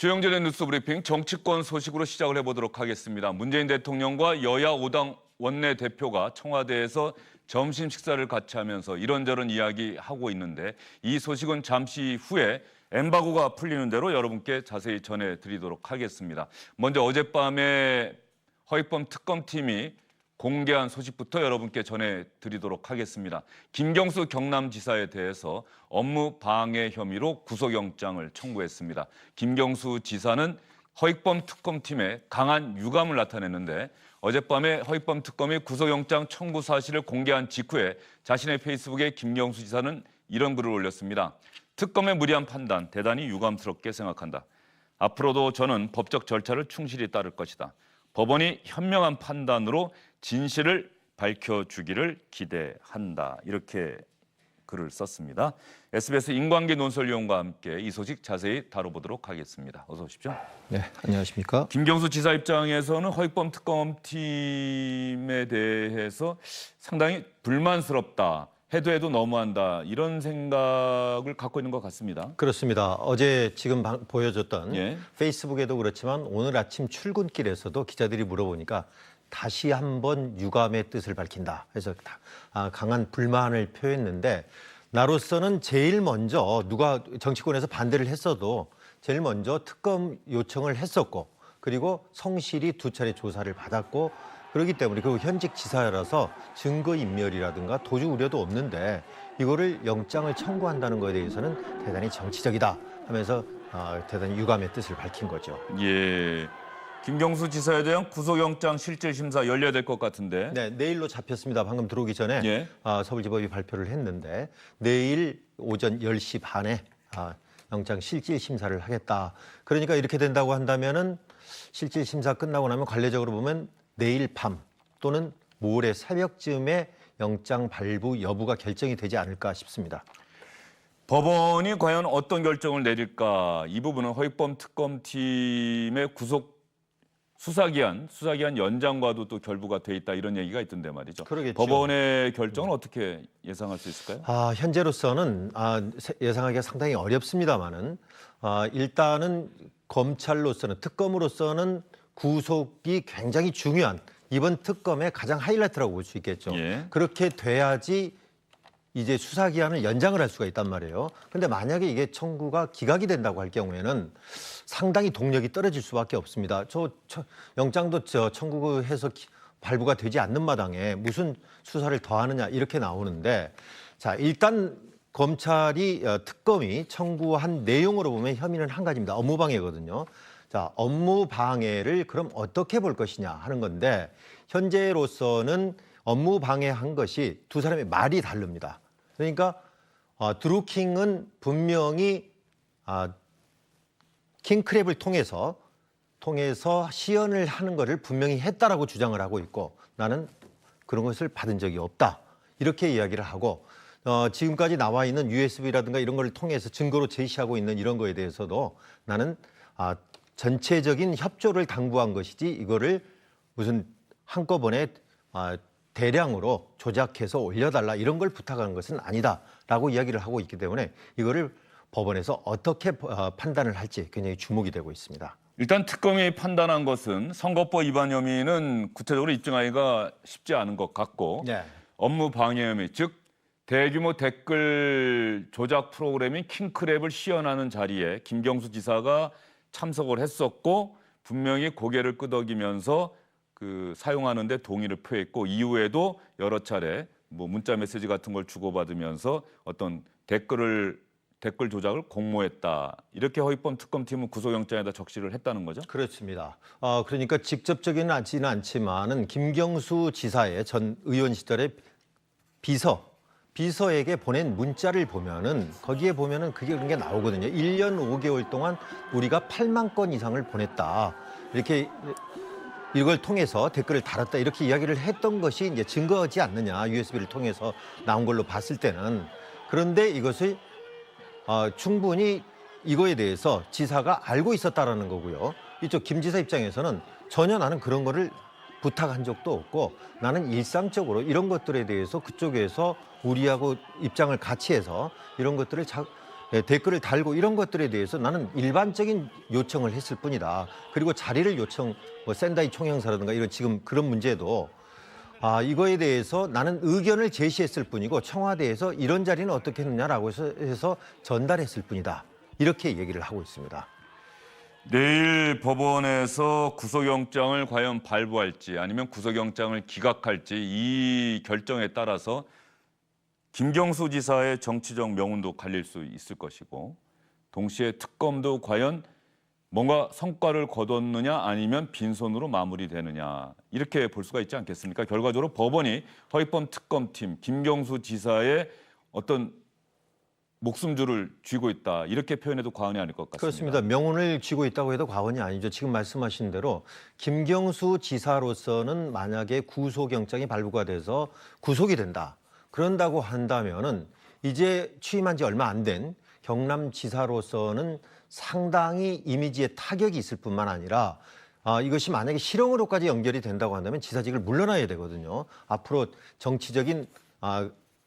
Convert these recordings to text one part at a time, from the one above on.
주영진의 뉴스 브리핑 정치권 소식으로 시작을 해보도록 하겠습니다. 문재인 대통령과 여야 5당 원내대표가 청와대에서 점심 식사를 같이 하면서 이런저런 이야기하고 있는데 이 소식은 잠시 후에 엠바고가 풀리는 대로 여러분께 자세히 전해드리도록 하겠습니다. 먼저 어젯밤에 허익범 특검팀이 공개한 소식부터 여러분께 전해드리도록 하겠습니다. 김경수 경남지사에 대해서 업무 방해 혐의로 구속영장을 청구했습니다. 김경수 지사는 허익범 특검팀의 강한 유감을 나타냈는데 어젯밤에 허익범 특검이 구속영장 청구 사실을 공개한 직후에 자신의 페이스북에 김경수 지사는 이런 글을 올렸습니다. 특검의 무리한 판단 대단히 유감스럽게 생각한다. 앞으로도 저는 법적 절차를 충실히 따를 것이다. 법원이 현명한 판단으로 진실을 밝혀주기를 기대한다. 이렇게 글을 썼습니다. SBS 인관계 논설위원과 함께 이 소식 자세히 다뤄보도록 하겠습니다. 어서 오십시오. 네, 안녕하십니까. 김경수 지사 입장에서는 허익범 특검팀에 대해서 상당히 불만스럽다. 해도 너무한다. 이런 생각을 갖고 있는 것 같습니다. 그렇습니다. 어제 지금 보여줬던 예. 페이스북에도 그렇지만 오늘 아침 출근길에서도 기자들이 물어보니까 다시 한번 유감의 뜻을 밝힌다. 그래서 강한 불만을 표했는데 나로서는 제일 먼저 누가 정치권에서 반대를 했어도 제일 먼저 특검 요청을 했었고 그리고 성실히 2차례 조사를 받았고 그렇기 때문에 그리고 현직 지사라서 증거인멸이라든가 도주 우려도 없는데 이거를 영장을 청구한다는 것에 대해서는 대단히 정치적이다 하면서 대단히 유감의 뜻을 밝힌 거죠. 예. 김경수 지사에 대한 구속영장 실질심사 열려야 될 것 같은데. 네, 내일로 잡혔습니다. 방금 들어오기 전에 예. 서울지법이 발표를 했는데 내일 오전 10시 반에 영장 실질심사를 하겠다. 그러니까 이렇게 된다고 한다면은 실질심사 끝나고 나면 관례적으로 보면 내일 밤 또는 모레 새벽쯤에 영장 발부 여부가 결정이 되지 않을까 싶습니다. 법원이 과연 어떤 결정을 내릴까? 이 부분은 허익범 특검팀의 구속 수사기한 연장과도 또 결부가 돼 있다 이런 얘기가 있던데 말이죠. 그러겠죠. 법원의 결정은 어떻게 예상할 수 있을까요? 현재로서는 예상하기가 상당히 어렵습니다만은 일단은 검찰로서는 특검으로서는 구속이 굉장히 중요한 이번 특검의 가장 하이라이트라고 볼 수 있겠죠. 예. 그렇게 돼야지 이제 수사 기한을 연장을 할 수가 있단 말이에요. 그런데 만약에 이게 청구가 기각이 된다고 할 경우에는 상당히 동력이 떨어질 수밖에 없습니다. 영장도 청구해서 발부가 되지 않는 마당에 무슨 수사를 더 하느냐 이렇게 나오는데 자, 일단 검찰이 특검이 청구한 내용으로 보면 혐의는 한 가지입니다. 업무방해거든요. 자, 업무방해를 그럼 어떻게 볼 것이냐 하는 건데 현재로서는 업무방해한 것이 두 사람의 말이 다릅니다. 그러니까 드루킹은 분명히 킹크랩을 통해서 시연을 하는 것을 분명히 했다라고 주장을 하고 있고 나는 그런 것을 받은 적이 없다. 이렇게 이야기를 하고 지금까지 나와 있는 USB라든가 이런 걸 통해서 증거로 제시하고 있는 이런 거에 대해서도 나는 전체적인 협조를 당부한 것이지 이거를 무슨 한꺼번에 대량으로 조작해서 올려달라 이런 걸 부탁하는 것은 아니다라고 이야기를 하고 있기 때문에 이거를 법원에서 어떻게 판단을 할지 굉장히 주목이 되고 있습니다. 일단 특검이 판단한 것은 선거법 위반 혐의는 구체적으로 입증하기가 쉽지 않은 것 같고 네. 업무 방해 혐의, 즉 대규모 댓글 조작 프로그램인 킹크랩을 시연하는 자리에 김경수 지사가 참석을 했었고 분명히 고개를 끄덕이면서 사용하는 데 동의를 표했고 이후에도 여러 차례 문자 메시지 같은 걸 주고받으면서 어떤 댓글 조작을 공모했다. 이렇게 허익범 특검팀은 구속영장에다 적시를 했다는 거죠? 그렇습니다. 그러니까 직접적이는 않지만은 김경수 지사의 전 의원 시절의 비서에게 보낸 문자를 보면은 거기에 보면은 그런 게 나오거든요. 1년 5개월 동안 우리가 8만 건 이상을 보냈다. 이렇게 이걸 통해서 댓글을 달았다. 이렇게 이야기를 했던 것이 이제 증거하지 않느냐. USB를 통해서 나온 걸로 봤을 때는. 그런데 이것을 충분히 이거에 대해서 지사가 알고 있었다라는 거고요. 이쪽 김 지사 입장에서는 전혀 나는 그런 거를 부탁한 적도 없고 나는 일상적으로 이런 것들에 대해서 그쪽에서 우리하고 입장을 같이 해서 이런 것들을 댓글을 달고 이런 것들에 대해서 나는 일반적인 요청을 했을 뿐이다. 그리고 자리를 뭐 센다이 총영사라든가 이런 지금 그런 문제도 이거에 대해서 나는 의견을 제시했을 뿐이고 청와대에서 이런 자리는 어떻게 했느냐라고 해서 전달했을 뿐이다. 이렇게 얘기를 하고 있습니다. 내일 법원에서 구속영장을 과연 발부할지 아니면 구속영장을 기각할지 이 결정에 따라서 김경수 지사의 정치적 명운도 갈릴 수 있을 것이고 동시에 특검도 과연 뭔가 성과를 거뒀느냐 아니면 빈손으로 마무리되느냐 이렇게 볼 수가 있지 않겠습니까? 결과적으로 법원이 허익범 특검팀 김경수 지사의 어떤 목숨줄을 쥐고 있다 이렇게 표현해도 과언이 아닐 것 같습니다. 그렇습니다. 명운을 쥐고 있다고 해도 과언이 아니죠. 지금 말씀하신 대로 김경수 지사로서는 만약에 구속영장이 발부가 돼서 구속이 된다. 그런다고 한다면은 이제 취임한 지 얼마 안 된 경남지사로서는 상당히 이미지에 타격이 있을 뿐만 아니라 이것이 만약에 실형으로까지 연결이 된다고 한다면 지사직을 물러나야 되거든요. 앞으로 정치적인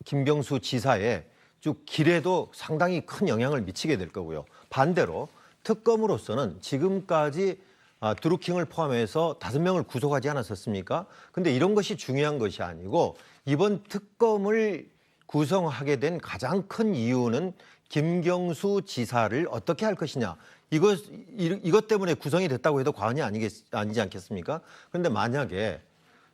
김경수 지사의 쭉 길에도 상당히 큰 영향을 미치게 될 거고요. 반대로 특검으로서는 지금까지 드루킹을 포함해서 5명을 구속하지 않았었습니까? 근데 이런 것이 중요한 것이 아니고 이번 특검을 구성하게 된 가장 큰 이유는 김경수 지사를 어떻게 할 것이냐. 이것 때문에 구성이 됐다고 해도 과언이 아니지 않겠습니까? 그런데 만약에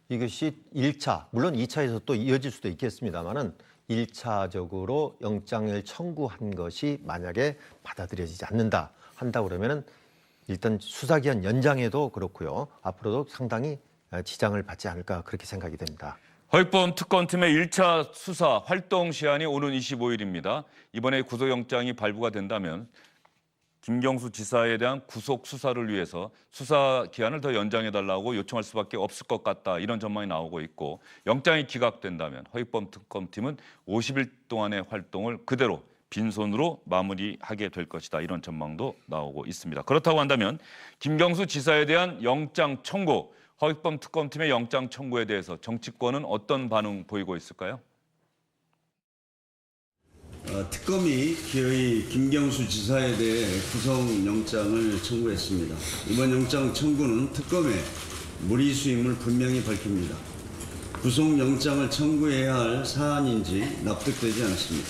이것이 1차, 물론 2차에서 또 이어질 수도 있겠습니다만은 1차적으로 영장을 청구한 것이 만약에 받아들여지지 않는다 한다 그러면은 일단 수사기한 연장에도 그렇고요. 앞으로도 상당히 지장을 받지 않을까 그렇게 생각이 됩니다. 허익범 특검팀의 1차 수사 활동 시한이 오는 25일입니다. 이번에 구속영장이 발부가 된다면 김경수 지사에 대한 구속 수사를 위해서 수사 기한을 더 연장해달라고 요청할 수밖에 없을 것 같다. 이런 전망이 나오고 있고 영장이 기각된다면 허익범 특검팀은 50일 동안의 활동을 그대로 빈손으로 마무리하게 될 것이다. 이런 전망도 나오고 있습니다. 그렇다고 한다면 김경수 지사에 대한 영장 청구, 허익범 특검팀의 영장 청구에 대해서 정치권은 어떤 반응 보이고 있을까요? 특검이 기어이 김경수 지사에 대해 구속영장을 청구했습니다. 이번 영장 청구는 특검의 무리수임을 분명히 밝힙니다. 구속영장을 청구해야 할 사안인지 납득되지 않습니다.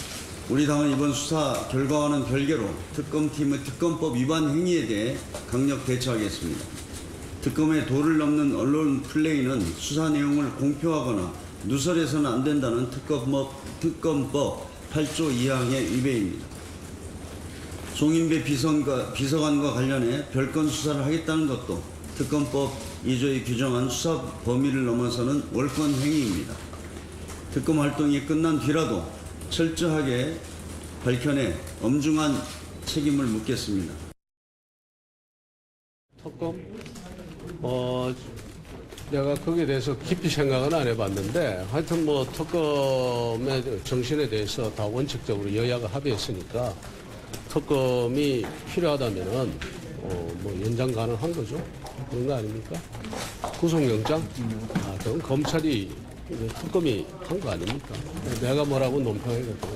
우리 당은 이번 수사 결과와는 별개로 특검팀의 특검법 위반 행위에 대해 강력 대처하겠습니다. 특검의 도를 넘는 언론 플레이는 수사 내용을 공표하거나 누설해서는 안 된다는 특검법 8조 2항의 위배입니다. 송인배 비서관과 관련해 별건 수사를 하겠다는 것도 특검법 2조에 규정한 수사 범위를 넘어서는 월권 행위입니다. 특검 활동이 끝난 뒤라도 철저하게 밝혀내 엄중한 책임을 묻겠습니다. 특검? 내가 거기에 대해서 깊이 생각은 안 해봤는데 하여튼 뭐 특검의 정신에 대해서 다 원칙적으로 여야가 합의했으니까 특검이 필요하다면은 뭐 연장 가능한 거죠. 그런 거 아닙니까? 구속영장? 그건 검찰이 특검이 한 거 아닙니까? 내가 뭐라고 논평해야겠다.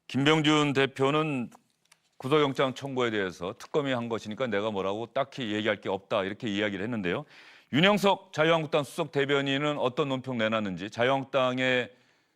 김병준 대표는 구속영장 청구에 대해서 특검이 한 것이니까 내가 뭐라고 딱히 얘기할 게 없다 이렇게 이야기를 했는데요. 윤영석 자유한국당 수석 대변인은 어떤 논평 내놨는지 자유한국당의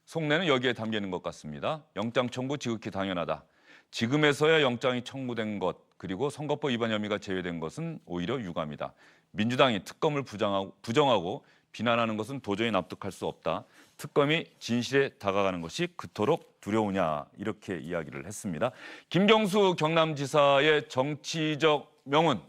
속내는 여기에 담겨 있는 것 같습니다. 영장 청구 지극히 당연하다. 지금에서야 영장이 청구된 것 그리고 선거법 위반 혐의가 제외된 것은 오히려 유감이다. 민주당이 특검을 부정하고 비난하는 것은 도저히 납득할 수 없다. 특검이 진실에 다가가는 것이 그토록 두려우냐 이렇게 이야기를 했습니다. 김경수 경남지사의 정치적 명운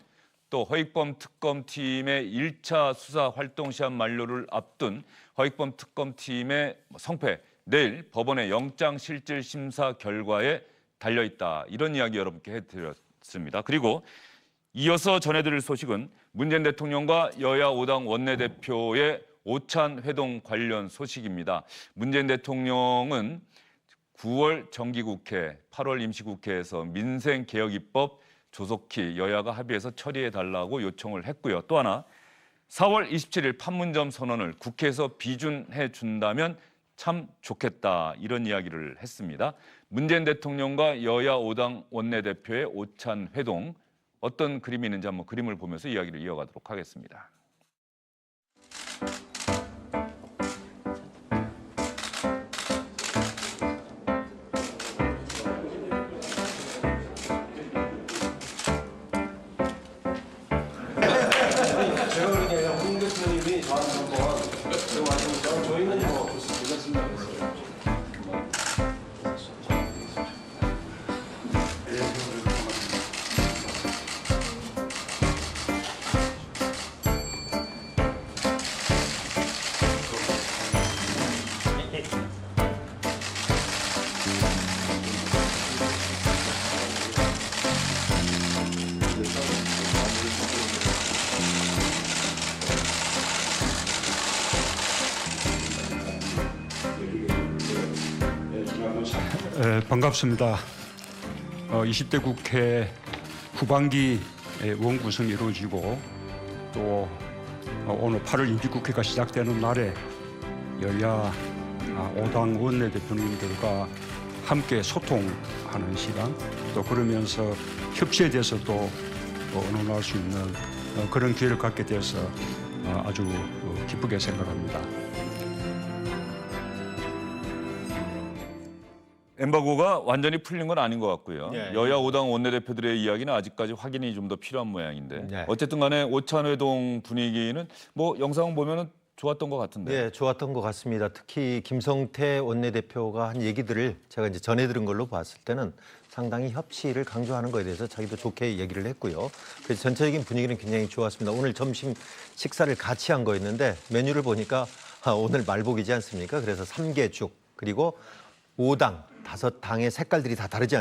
또 허익범 특검팀의 1차 수사 활동 시한 만료를 앞둔 허익범 특검팀의 성패 내일 법원의 영장실질심사 결과에 달려있다. 이런 이야기 여러분께 해드렸습니다. 그리고 이어서 전해드릴 소식은 문재인 대통령과 여야 5당 원내대표의 오찬 회동 관련 소식입니다. 문재인 대통령은 9월 정기국회, 8월 임시국회에서 민생개혁입법 조속히 여야가 합의해서 처리해달라고 요청을 했고요. 또 하나 4월 27일 판문점 선언을 국회에서 비준해 준다면 참 좋겠다 이런 이야기를 했습니다. 문재인 대통령과 여야 5당 원내대표의 오찬 회동 어떤 그림이 있는지 한번 그림을 보면서 이야기를 이어가도록 하겠습니다. 제가 그러니까 홍 대표님이 저한테 한번 제가 말씀드렸죠. 저희는 뭐 괜찮습니다. 반갑습니다. 20대 국회 후반기 원구성이 이루어지고 또 오늘 8월 임시국회가 시작되는 날에 여야 5당 원내대표님들과 함께 소통하는 시간 또 그러면서 협치에 대해서도 의논할 수 있는 그런 기회를 갖게 돼서 아주 기쁘게 생각합니다. 엠바고가 완전히 풀린 건 아닌 것 같고요. 네. 여야 5당 원내대표들의 이야기는 아직까지 확인이 좀 더 필요한 모양인데 네. 어쨌든 간에 오찬회동 분위기는 뭐 영상 보면은 좋았던 것 같은데. 네, 좋았던 것 같습니다. 특히 김성태 원내대표가 한 얘기들을 제가 이제 전해 들은 걸로 봤을 때는 상당히 협치를 강조하는 것에 대해서 자기도 좋게 얘기를 했고요. 그래서 전체적인 분위기는 굉장히 좋았습니다. 오늘 점심 식사를 같이 한 거였는데 메뉴를 보니까 오늘 말복이지 않습니까? 그래서 3개죽 그리고 5당, 5당의 색깔들이 다 다르지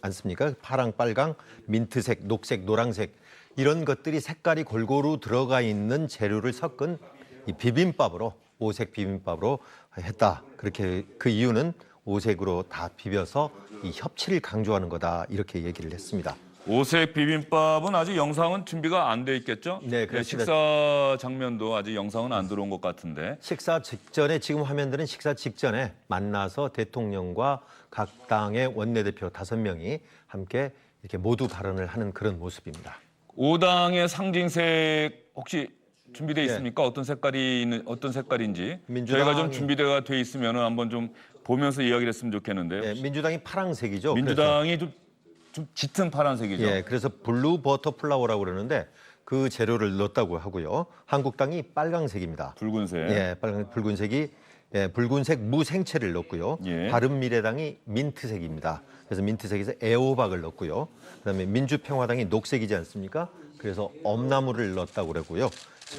않습니까? 파랑, 빨강, 민트색, 녹색, 노란색 이런 것들이 색깔이 골고루 들어가 있는 재료를 섞은 이 비빔밥으로 오색 비빔밥으로 했다. 그렇게 그 이유는 오색으로 다 비벼서 이 협치를 강조하는 거다 이렇게 얘기를 했습니다. 오색 비빔밥은 아직 영상은 준비가 안 돼 있겠죠? 네, 그렇습니다. 식사 장면도 아직 영상은 안 들어온 것 같은데. 식사 직전에 지금 화면들은 식사 직전에 만나서 대통령과 각 당의 원내대표 5명이 함께 이렇게 모두 발언을 하는 그런 모습입니다. 5당의 상징색 혹시 준비돼 있습니까? 어떤 색깔인지 민주당이- 저희가 좀 준비가 돼 있으면 한번 좀 보면서 이야기를 했으면 좋겠는데요. 네, 민주당이 파랑색이죠. 민주당이 좀 짙은 파란색이죠. 예, 그래서 블루 버터 플라워라고 그러는데 그 재료를 넣었다고 하고요. 한국당이 빨강색입니다. 붉은색. 예, 붉은색이 붉은색 무생채를 넣었고요. 예. 바른미래당이 민트색입니다. 그래서 민트색에서 애호박을 넣었고요. 그다음에 민주평화당이 녹색이지 않습니까? 그래서 엄나무를 넣었다고 그러고요.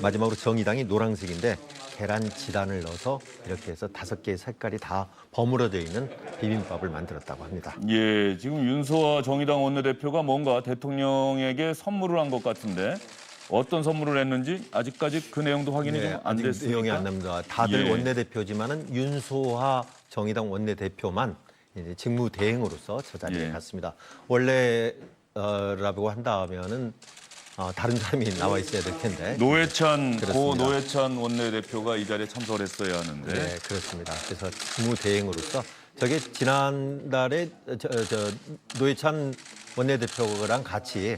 마지막으로 정의당이 노란색인데 계란 지단을 넣어서 이렇게 해서 5개의 색깔이 다 버무려져 있는 비빔밥을 만들었다고 합니다. 예, 지금 윤소아 정의당 원내대표가 뭔가 대통령에게 선물을 한 것 같은데 어떤 선물을 했는지 아직까지 그 내용도 확인이 좀 안 아직 됐습니까? 내용이 안 납니다. 다들 예. 원내대표지만은 윤소하 정의당 원내대표만 이제 직무대행으로서 저 자리에 예. 갔습니다. 원래라고 한다면은 다른 사람이 나와 있어야 될 텐데. 노회찬 고 그렇습니다. 노회찬 원내대표가 이 자리에 참석을 했어야 하는데 네, 그렇습니다. 그래서 직무대행으로서 저게 지난달에 노회찬 원내대표랑 같이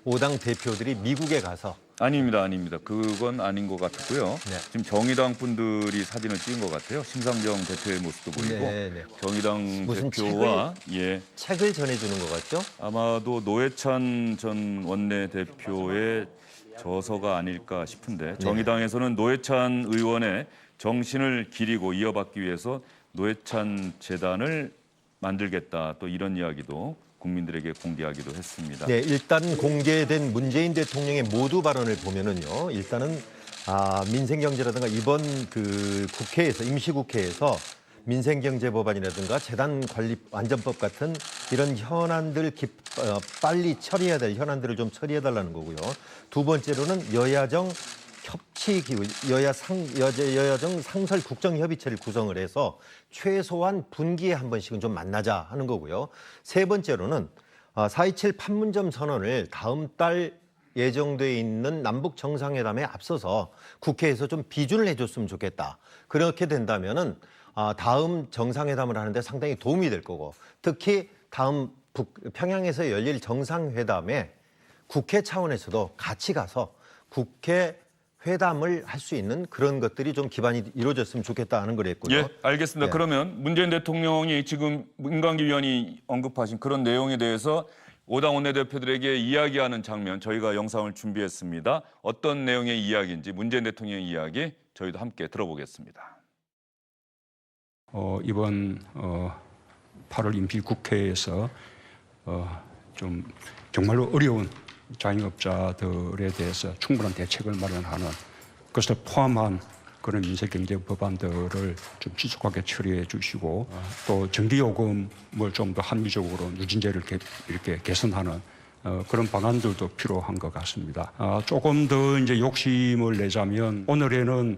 5당 대표들이 미국에 가서 아닙니다. 그건 아닌 것 같고요. 네. 지금 정의당 분들이 사진을 찍은 것 같아요. 심상정 대표의 모습도 보이고 네, 네. 정의당 무슨 대표와 예 책을 전해주는 것 같죠? 아마도 노회찬 전 원내대표의 저서가 아닐까 싶은데 정의당에서는 노회찬 의원의 정신을 기리고 이어받기 위해서 노회찬 재단을 만들겠다 또 이런 이야기도 국민들에게 공개하기도 했습니다. 네, 일단 공개된 문재인 대통령의 모두 발언을 보면은요. 일단은 민생경제라든가 이번 그 국회에서 임시국회에서 민생경제법안이라든가 재단관리안전법 같은 이런 현안들 빨리 처리해야 될 현안들을 좀 처리해달라는 거고요. 두 번째로는 여야정 협치 기구, 여야정 상설 국정협의체를 구성을 해서 최소한 분기에 한 번씩은 좀 만나자 하는 거고요. 세 번째로는 4.27 판문점 선언을 다음 달 예정돼 있는 남북 정상회담에 앞서서 국회에서 좀 비준을 해줬으면 좋겠다. 그렇게 된다면은 다음 정상회담을 하는데 상당히 도움이 될 거고 특히 다음 평양에서 열릴 정상회담에 국회 차원에서도 같이 가서 국회 회담을 할 수 있는 그런 것들이 좀 기반이 이루어졌으면 좋겠다는 거랬고요. 예, 알겠습니다. 예. 그러면 문재인 대통령이 지금 민관기 위원이 언급하신 그런 내용에 대해서 5당 원내대표들에게 이야기하는 장면 저희가 영상을 준비했습니다. 어떤 내용의 이야기인지 문재인 대통령의 이야기 저희도 함께 들어보겠습니다. 이번 8월 임시국회에서 좀 정말로 어려운 자영업자들에 대해서 충분한 대책을 마련하는 것을 포함한 그런 민생경제 법안들을 좀 지속하게 처리해 주시고 또 전기요금을 좀 더 합리적으로 누진제를 이렇게 개선하는 그런 방안들도 필요한 것 같습니다. 조금 더 이제 욕심을 내자면 오늘에는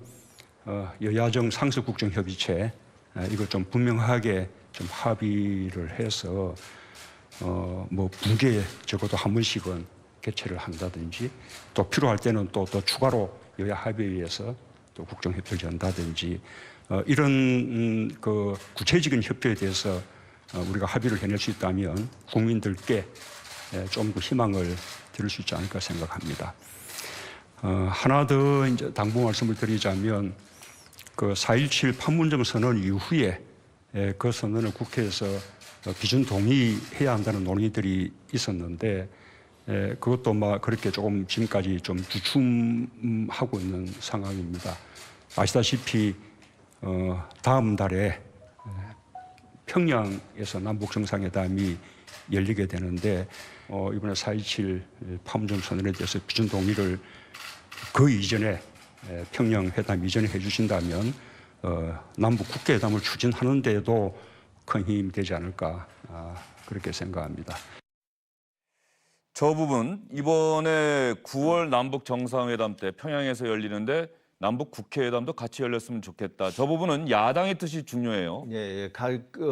여야정 상수국정협의체 이걸 좀 분명하게 좀 합의를 해서 뭐 분기에 적어도 한 번씩은 개최를 한다든지 또 필요할 때는 또 추가로 여야 합의에서 또 국정협의를 연다든지 이런 그 구체적인 협조에 대해서 우리가 합의를 해낼 수 있다면 국민들께 좀 더 희망을 드릴 수 있지 않을까 생각합니다. 하나 더 이제 당부 말씀을 드리자면 그 4.17 판문점 선언 이후에 그 선언을 국회에서 비준 동의해야 한다는 논의들이 있었는데 그것도 그렇게 조금 지금까지 좀 주춤하고 있는 상황입니다. 아시다시피 다음 달에 평양에서 남북 정상회담이 열리게 되는데 이번에 4.27 판문점 선언에 대해서 비준 동의를 그 이전에 평양 회담 이전에 해주신다면 남북 국회회담을 추진하는 데에도 큰 힘이 되지 않을까 그렇게 생각합니다. 저 부분 이번에 9월 남북 정상회담 때 평양에서 열리는데 남북 국회회담도 같이 열렸으면 좋겠다. 저 부분은 야당의 뜻이 중요해요. 예,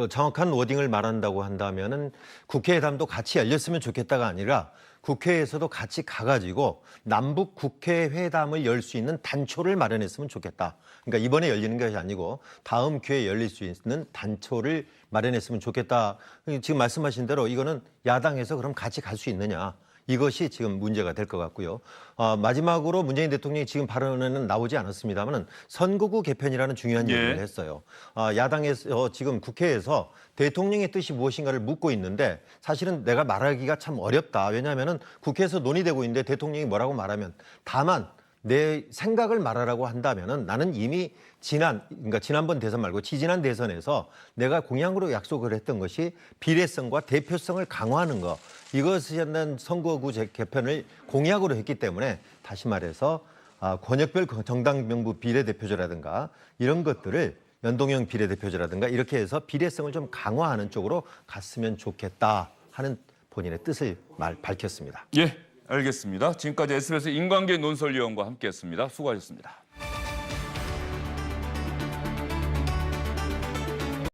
정확한 워딩을 말한다고 한다면은 국회회담도 같이 열렸으면 좋겠다가 아니라 국회에서도 같이 가가지고 남북 국회회담을 열 수 있는 단초를 마련했으면 좋겠다. 그러니까 이번에 열리는 것이 아니고 다음 기회에 열릴 수 있는 단초를 마련했으면 좋겠다. 지금 말씀하신 대로 이거는 야당에서 그럼 같이 갈 수 있느냐. 이것이 지금 문제가 될 것 같고요. 마지막으로 문재인 대통령이 지금 발언에는 나오지 않았습니다만 선거구 개편이라는 중요한 얘기를 했어요. 야당에서 지금 국회에서 대통령의 뜻이 무엇인가를 묻고 있는데 사실은 내가 말하기가 참 어렵다. 왜냐하면 국회에서 논의되고 있는데 대통령이 뭐라고 말하면 다만 내 생각을 말하라고 한다면은 나는 이미 그러니까 지난번 대선 말고 지지난 대선에서 내가 공약으로 약속을 했던 것이 비례성과 대표성을 강화하는 것 이것은 선거구 개편을 공약으로 했기 때문에 다시 말해서 권역별 정당 명부 비례대표제라든가 이런 것들을 연동형 비례대표제라든가 이렇게 해서 비례성을 좀 강화하는 쪽으로 갔으면 좋겠다 하는 본인의 뜻을 밝혔습니다. 예, 알겠습니다. 지금까지 SBS 인관계 논설위원과 함께했습니다. 수고하셨습니다.